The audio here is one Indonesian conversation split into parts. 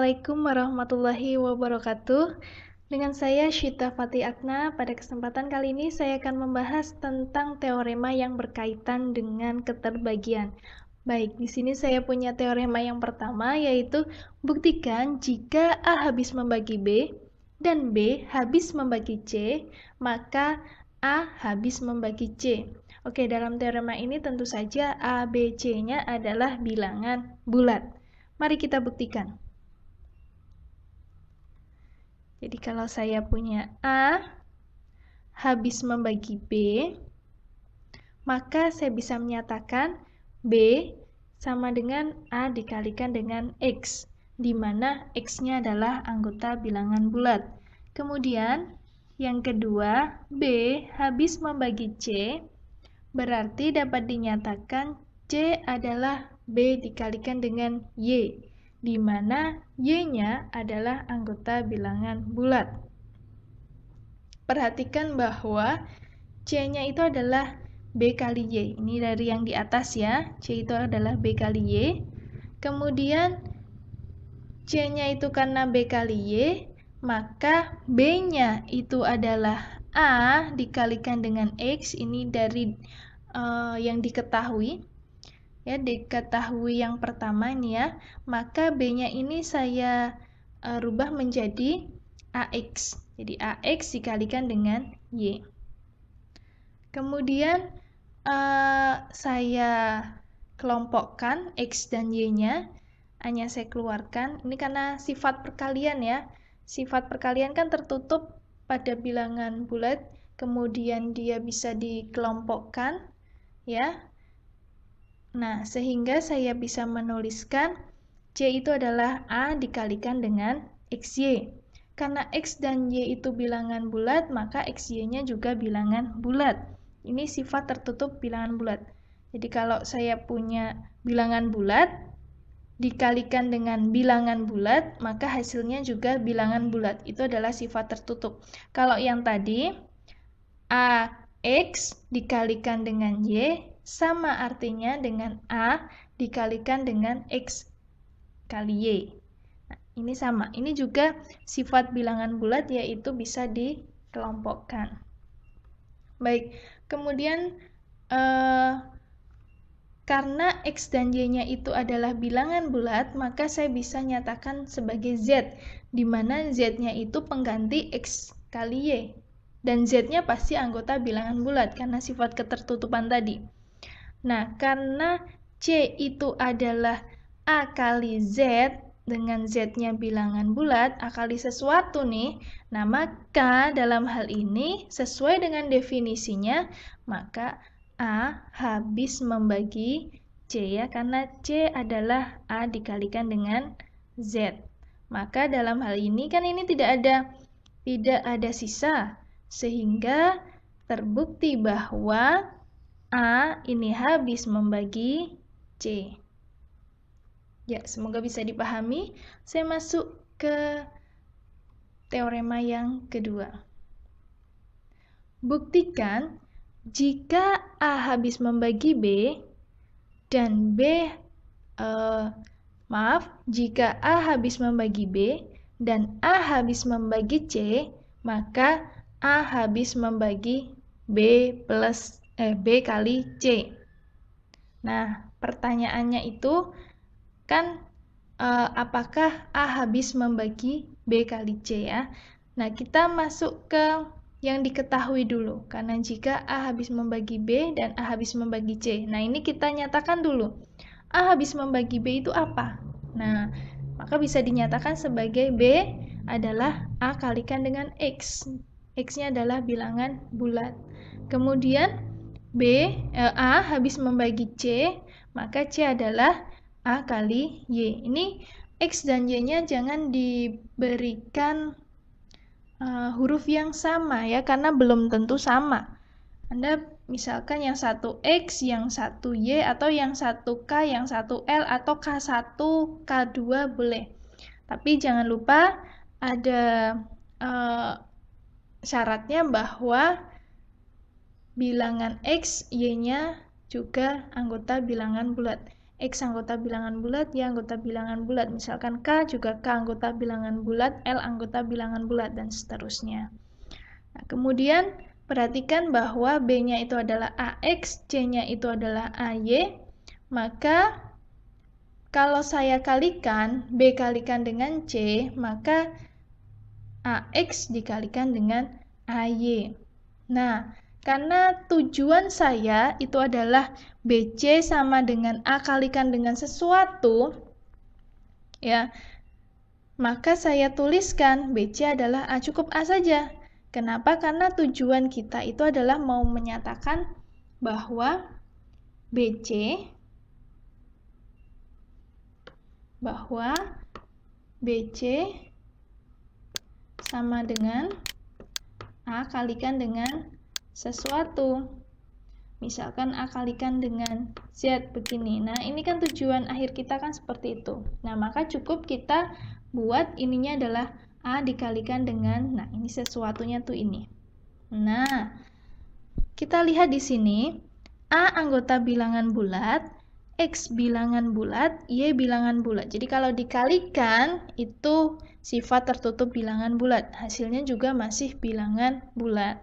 Assalamualaikum warahmatullahi wabarakatuh. Dengan saya Syita Fati Akna, pada kesempatan kali ini saya akan membahas tentang teorema yang berkaitan dengan keterbagian. Baik, di sini saya punya teorema yang pertama, yaitu buktikan jika A habis membagi B dan B habis membagi C, maka A habis membagi C. Oke, dalam teorema ini tentu saja A, B, C-nya adalah bilangan bulat. Mari kita buktikan. Jadi kalau saya punya A habis membagi B, maka saya bisa menyatakan B sama dengan A dikalikan dengan X, di mana X-nya adalah anggota bilangan bulat. Kemudian, yang kedua, B habis membagi C, berarti dapat dinyatakan C adalah B dikalikan dengan Y, di mana Y-nya adalah anggota bilangan bulat. Perhatikan bahwa C-nya itu adalah B kali Y. Ini dari yang di atas ya. C itu adalah B kali Y. Kemudian C-nya itu karena B kali Y, maka B-nya itu adalah A dikalikan dengan X. Ini dari yang diketahui. Ya, diketahui yang pertama ini ya, maka B-nya ini saya rubah menjadi AX. Jadi AX dikalikan dengan Y. Kemudian saya kelompokkan X dan Y-nya, hanya saya keluarkan. Ini karena sifat perkalian ya. Sifat perkalian kan tertutup pada bilangan bulat, kemudian dia bisa dikelompokkan ya. Nah, sehingga saya bisa menuliskan C itu adalah A dikalikan dengan XY. Karena X dan Y itu bilangan bulat, maka XY-nya juga bilangan bulat. Ini sifat tertutup bilangan bulat. Jadi kalau saya punya bilangan bulat, dikalikan dengan bilangan bulat, maka hasilnya juga bilangan bulat. Itu adalah sifat tertutup. Kalau yang tadi, AX dikalikan dengan Y, sama artinya dengan A dikalikan dengan X kali Y. Nah, ini sama. Ini juga sifat bilangan bulat, yaitu bisa dikelompokkan. Baik, kemudian karena X dan Y-nya itu adalah bilangan bulat, maka saya bisa nyatakan sebagai Z, di mana Z-nya itu pengganti X kali Y. Dan Z-nya pasti anggota bilangan bulat, karena sifat ketertutupan tadi. Nah, karena C itu adalah A kali Z, dengan Z-nya bilangan bulat, A kali sesuatu nih, nah maka dalam hal ini, sesuai dengan definisinya, maka A habis membagi C ya, karena C adalah A dikalikan dengan Z. Maka dalam hal ini kan ini tidak ada sisa, sehingga terbukti bahwa A ini habis membagi C. Ya, semoga bisa dipahami. Saya masuk ke teorema yang kedua. Buktikan jika A habis membagi B dan jika A habis membagi B dan A habis membagi C, maka A habis membagi B kali C. Nah, pertanyaannya itu kan apakah A habis membagi B kali C ya? Nah, kita masuk ke yang diketahui dulu. Karena jika A habis membagi B dan A habis membagi C. Nah, ini kita nyatakan dulu. A habis membagi B itu apa? Nah, maka bisa dinyatakan sebagai B adalah A kalikan dengan X. X-nya adalah bilangan bulat. Kemudian A habis membagi C, maka C adalah A kali Y. Ini X dan Y-nya jangan diberikan huruf yang sama ya, karena belum tentu sama. Anda misalkan yang satu X, yang satu Y, atau yang satu K, yang satu L, atau K1, K2 boleh. Tapi jangan lupa ada syaratnya bahwa bilangan X, Y-nya juga anggota bilangan bulat. X anggota bilangan bulat, Y anggota bilangan bulat. Misalkan K juga K anggota bilangan bulat, L anggota bilangan bulat, dan seterusnya. Nah, kemudian perhatikan bahwa B-nya itu adalah AX, C-nya itu adalah AY. Maka kalau saya kalikan B kalikan dengan C, maka AX dikalikan dengan AY. Nah, karena tujuan saya itu adalah BC sama dengan A kalikan dengan sesuatu, ya, maka saya tuliskan BC adalah A, cukup A saja. Kenapa? Karena tujuan kita itu adalah mau menyatakan bahwa BC sama dengan A kalikan dengan sesuatu. Misalkan A kalikan dengan Z begini. Nah, ini kan tujuan akhir kita kan seperti itu. Nah, maka cukup kita buat ininya adalah A dikalikan dengan, nah ini sesuatunya tuh ini. Nah, kita lihat di sini, A anggota bilangan bulat, X bilangan bulat, Y bilangan bulat. Jadi kalau dikalikan, itu sifat tertutup bilangan bulat. Hasilnya juga masih bilangan bulat.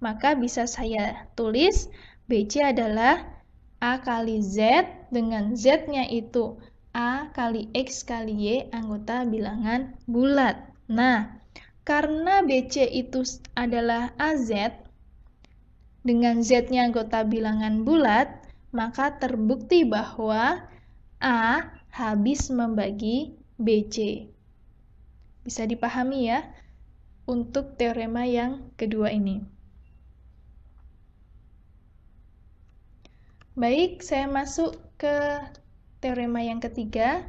Maka bisa saya tulis BC adalah A kali Z dengan Z-nya itu A kali X kali Y anggota bilangan bulat. Nah, karena BC itu adalah AZ dengan Z-nya anggota bilangan bulat, maka terbukti bahwa A habis membagi BC. Bisa dipahami ya untuk teorema yang kedua ini. Baik, saya masuk ke teorema yang ketiga.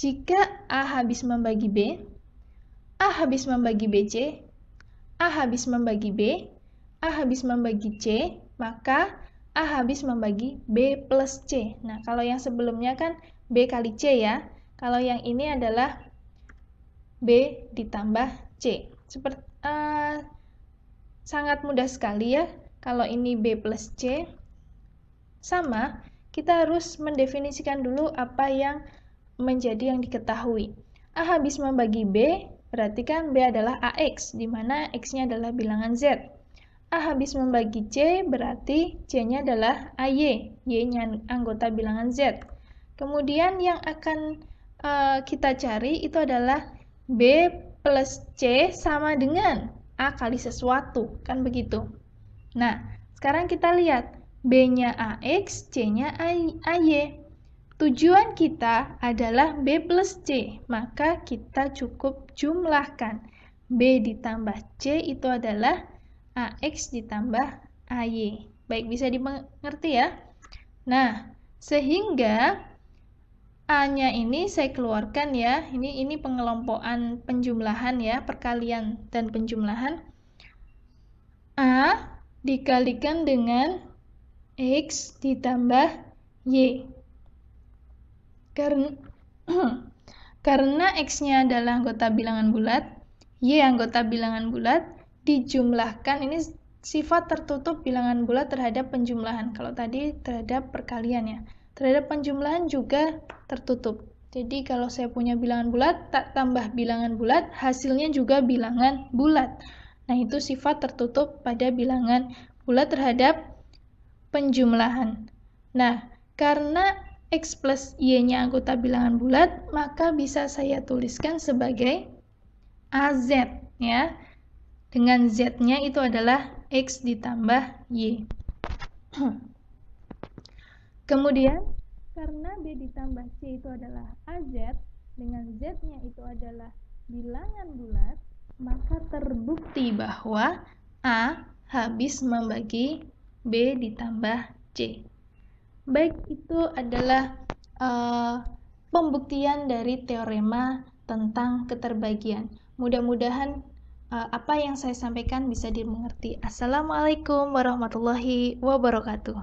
Jika A habis membagi B, A habis membagi BC, A habis membagi B, A habis membagi C, maka A habis membagi B plus C. Nah, kalau yang sebelumnya kan B kali C ya. Kalau yang ini adalah B ditambah C. Sangat mudah sekali ya. Kalau ini B plus C, sama, kita harus mendefinisikan dulu apa yang menjadi yang diketahui. A habis membagi B, berarti kan B adalah AX, di mana X-nya adalah bilangan Z. A habis membagi C, berarti C-nya adalah AY, Y-nya anggota bilangan Z. Kemudian yang akan kita cari itu adalah B plus C sama dengan A kali sesuatu, kan begitu. Nah, sekarang kita lihat. B-nya AX, C-nya AY. Tujuan kita adalah B plus C, maka kita cukup jumlahkan. B ditambah C itu adalah AX ditambah AY. Baik, bisa dimengerti ya? Nah, sehingga A-nya ini saya keluarkan ya. Ini pengelompokan penjumlahan ya, perkalian dan penjumlahan. A dikalikan dengan X ditambah Y. Karena X-nya adalah anggota bilangan bulat, Y anggota bilangan bulat, dijumlahkan, ini sifat tertutup bilangan bulat terhadap penjumlahan. Kalau tadi terhadap perkalian ya. Terhadap penjumlahan juga tertutup. Jadi kalau saya punya bilangan bulat, tak tambah bilangan bulat, hasilnya juga bilangan bulat. Nah, itu sifat tertutup pada bilangan bulat terhadap penjumlahan. Nah, karena X plus Y-nya anggota bilangan bulat, maka bisa saya tuliskan sebagai AZ ya. Dengan Z-nya itu adalah X ditambah Y. Kemudian, karena B ditambah C itu adalah AZ, dengan Z-nya itu adalah bilangan bulat, maka terbukti bahwa A habis membagi B ditambah C. Baik, itu adalah pembuktian dari teorema tentang keterbagian. Mudah-mudahan apa yang saya sampaikan bisa dimengerti. Assalamualaikum warahmatullahi wabarakatuh.